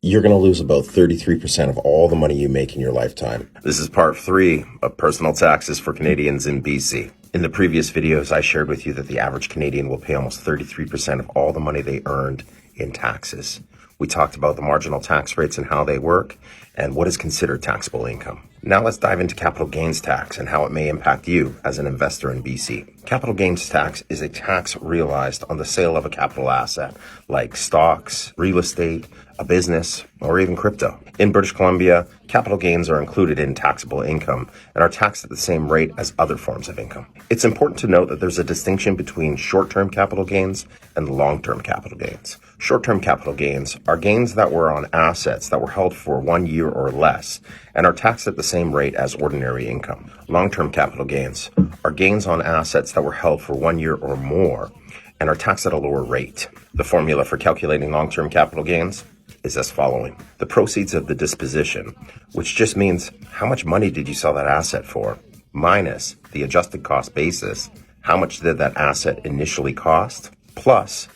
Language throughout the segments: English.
you're going to lose about 33% of all the money you make in your lifetime. This is part 3 of personal taxes for Canadians in BC. In the previous videos, I shared with you that the average Canadian will pay almost 33% of all the money they earned in taxes. We talked about the marginal tax rates and how they work and what is considered taxable income. Now let's dive into capital gains tax and how it may impact you as an investor in BC. Capital gains tax is a tax realized on the sale of a capital asset like stocks, real estate, a business, or even crypto. In British Columbia, capital gains are included in taxable income and are taxed at the same rate as other forms of income. It's important to note that there's a distinction between short-term capital gains and long-term capital gains. Short-term capital gains are gains that were on assets that were held for 1 year or less and are taxed at the same rate as ordinary income. Long-term capital gains are gains on assets that were held for 1 year or more and are taxed at a lower rate. The formula for calculating long-term capital gains is as following. The proceeds of the disposition, which just means how much money did you sell that asset for, minus the adjusted cost basis, how much did that asset initially cost, plus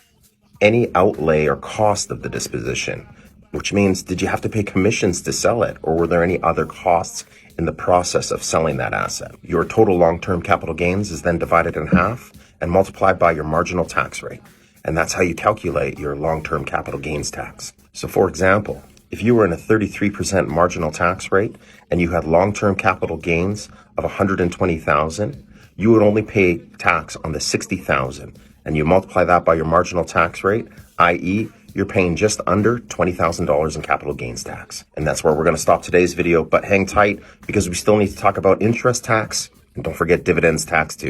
any outlay or cost of the disposition, which means did you have to pay commissions to sell it, or were there any other costs in the process of selling that asset? Your total long-term capital gains is then divided in half and multiplied by your marginal tax rate. And that's how you calculate your long-term capital gains tax. So for example, if you were in a 33% marginal tax rate and you had long-term capital gains of $120,000, you would only pay tax on the $60,000, and you multiply that by your marginal tax rate, i.e., you're paying just under $20,000 in capital gains tax. And that's where we're going to stop today's video, but hang tight because we still need to talk about interest tax, and don't forget dividends tax too.